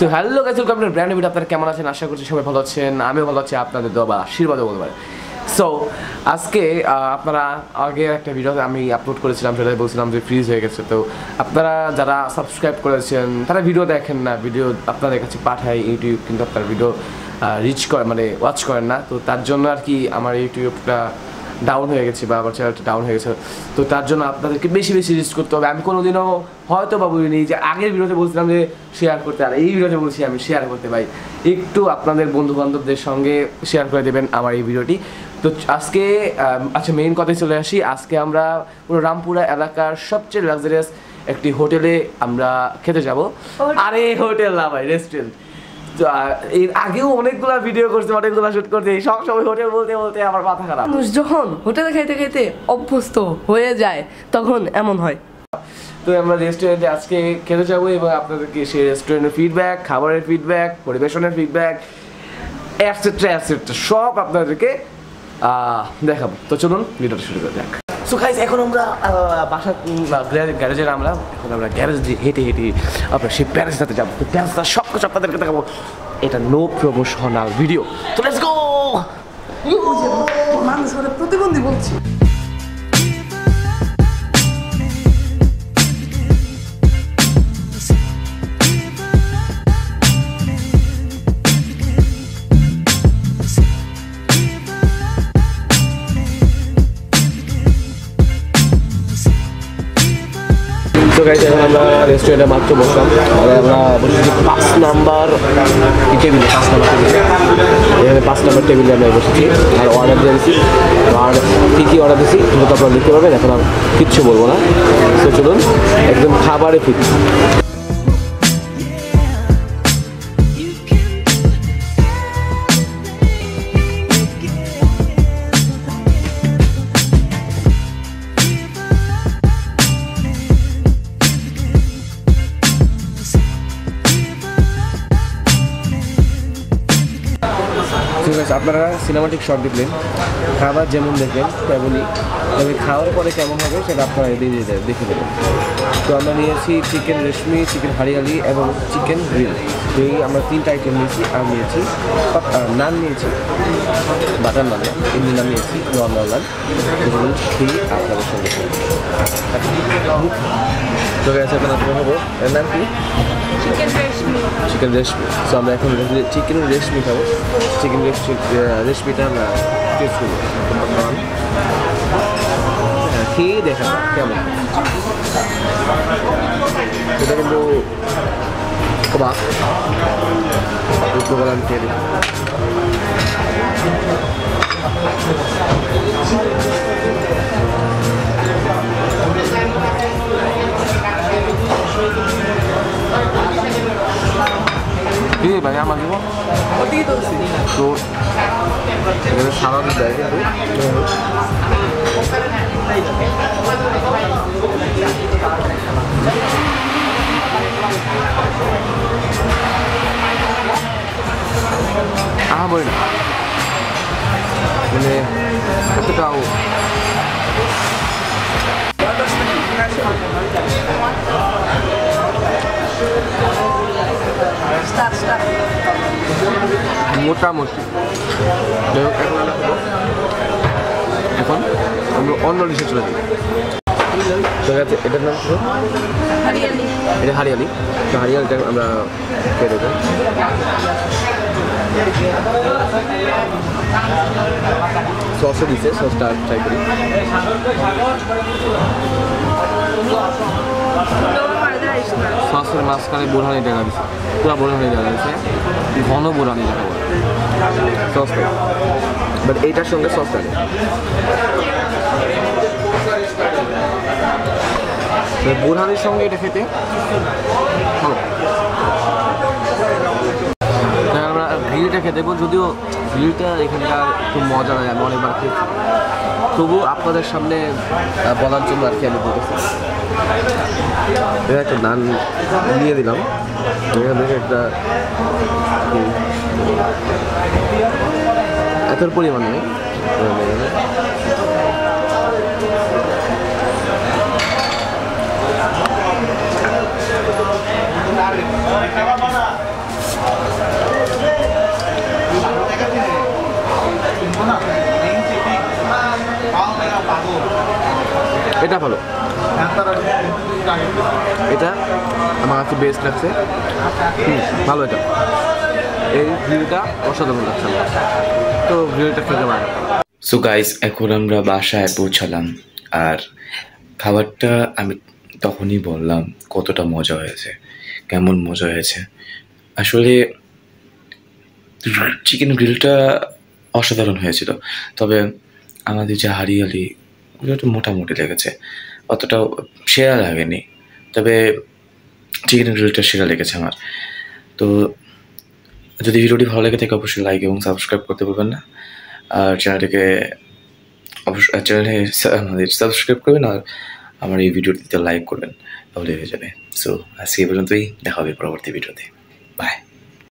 So hello guys, welcome to brand video. আপনারা কেমন আছেন? আশা করছি সবাই ভালো আছেন। আমিও ভালো আছি, আপনাদের দোয়া বা আশীর্বাদও বলতে পারে। সো আজকে আপনারা আগে একটা ভিডিওতে আমি আপলোড করেছিলাম, সেটাতে বলছিলাম যে ফ্রিজ হয়ে গেছে। তো আপনারা যারা সাবস্ক্রাইব করেছেন তারা ভিডিও দেখেন না, ভিডিও আপনাদের কাছে পাঠায় ইউটিউব, কিন্তু আপনার ভিডিও রিচ করে মানে ওয়াচ করেন না। তো তার জন্য আর কি আমার ইউটিউবটা ডাউন হয়ে গেছে বা আমার চ্যানেলটা ডাউন হয়ে গেছে। তো তার জন্য আপনাদেরকে বেশি বেশি রিচ করতে হবে। আমি কোনোদিনও হয়তো বা বলিনি যে আগের ভিডিওতে বলছিলাম যে শেয়ার করতে, আর এই ভিডিওতে বলছি আমি শেয়ার করতে। ভাই একটু আপনাদের বন্ধু বান্ধবদের সঙ্গে শেয়ার করে দেবেন আমার এই ভিডিওটি। তো আজকে আচ্ছা মেইন কথায় চলে আসি। আজকে আমরা পুরো রামপুরা এলাকার সবচেয়ে লাক্সারিয়াস একটি হোটেলে আমরা খেতে যাব। আরে হোটেল না ভাই, রেস্টুরেন্ট। তো এর আগেও অনেকগুলো ভিডিও করছে, অনেকগুলো শুট করছে, সব সময় হোটেল বলতে বলতে আমার মাথা খারাপ। মানুষ যখন হোটেলে খাইতে খাইতে অভ্যস্ত হয়ে যায় তখন এমন হয়। তো আমরা রেস্টুরেন্টে আজকে খেতে যাবো এবং আপনাদেরকে সেই রেস্টুরেন্টের ফিডব্যাক, খাবারের ফিডব্যাক, পরিবেশনের ফিডব্যাক অ্যাটসেট্রা অ্যাটসেট্রা সব আপনাদেরকে দেখাবো। তো চলুন ভিডিওটা শুরু করে যাক। সো গাইস, এখন আমরা বাসা গ্যারেজে নামলাম। এখন আমরা গ্যারেজ দিয়ে হেঁটে হেঁটে আপনার সেই প্যারেজটাতে যাবো। তো প্যারেজটা সব কিছু আপনাদেরকে দেখাবো। এটা নো প্রমোশনাল ভিডিও। তো লেটস গো। মানুষ প্রতিবন্ধী বলছি। তো গাইস, এখন আমরা রেস্টুরেন্টে মাত্র বসলাম। আর আমরা বসেছি 5 নাম্বার টেবিলে। 5 নাম্বার টেবিলে, এখানে 5 নাম্বার টেবিলে আমরা বসেছি আর অর্ডার দিয়েছি। আর কী কী অর্ডার দিয়েছি সেটা তো আপনারা লিখতে পারবেন, এখন আর কিচ্ছু বলবো না। তো চলুন একদম খাবারে ফিরি। ঠিক আছে, আপনারা সিনেমাটিক শট দেখলেন, খাবার যেমন দেখবেন তেমনই, তবে খাওয়ার পরে কেমন হবে সেটা আপনারা দেখে দেবেন। তো আমরা নিয়েছি চিকেন রেশমি, চিকেন হারিয়ালি এবং চিকেন গ্রিল। তো এই আমরা 3টা আইটেম নিয়েছি। আর নিয়েছি নান, নিয়েছি বাটার নান, এমনি নান নিয়েছি, নর্মাল নান। এগুলো খেয়ে আপনাদের সঙ্গে তো গেছে। এখন আপনার হবো এর নাম কি? চিকেন রেশমি। সো আমরা এখন চিকেন রেশমি খাবো। চিকেন রেশমিটা আমরা টেস্ট করবো, খেয়ে দেখা কেমন। এটা কিন্তু অবাক আমি খেয়ে দেখি। ভাই আমার দিব তো এখানে সারা দিন দেয় কিন্তু বলি না মানে এতটাও মোটামুটি। এখন আমরা অন্য ডিশে চলে যাই। ঠিক আছে, এটার নাম ছিল এটা হারিয়ালি। তো হারিয়ালিটা আমরা খেয়ে দেবো। সসও দিচ্ছে, সসটা ট্রাই করি। সসের মাঝখানে বোরহানি দেখা দিচ্ছে, পুরো বোরহানি দেখা দিচ্ছে, ঘন বোরহানি দেখা বলে সসটা। বাট এইটার সঙ্গে সসটা নেই। বোরহানির সঙ্গে এটা খেতে ভালো। আমরা গ্রিলটা খেতে দেবো, যদিও গ্রিলটা এখানকার খুব মজা লাগে, আমি অনেকবার খেয়েছি। তবু আপনাদের সামনে বলার জন্য আর কি আমি বলতেছি। একটা নান নিয়ে দিলাম, এখান থেকে একটা এত পরিমাণ নেই। এটা ভালো, এটা আমার কাছে বেস্ট লাগছে। ভালো এটা, এই গ্রিলটা অসাধারণ লাগছে আমার, তো গ্রিলটা খেতে পারে। সো গাইস, এখন আমরা বাসায় পৌঁছালাম। আর খাবারটা আমি তখনই বললাম কতটা মজা হয়েছে, কেমন মজা হয়েছে। আসলে চিকেন গ্রিলটা অসাধারণ হয়েছিল, তবে আমাদের যে হারিয়ালি ওগুলো একটু মোটামুটি লেগেছে, অতটাও সেরা লাগেনি। তবে চিকেন গ্রিলটা সেরা লেগেছে আমার। তো যদি ভিডিওটি ভালো লেগে থাকে অবশ্যই লাইক এবং সাবস্ক্রাইব করতে ভুলবেন না। আর চ্যানেলটিকে চ্যানেলে আমাদের সাবস্ক্রাইব করবেন, আর আমার এই ভিডিওটিতে লাইক করবেন, তাহলে হয়ে যাবে। সো আজকে এই পর্যন্তই, দেখা হবে পরবর্তী ভিডিওতে।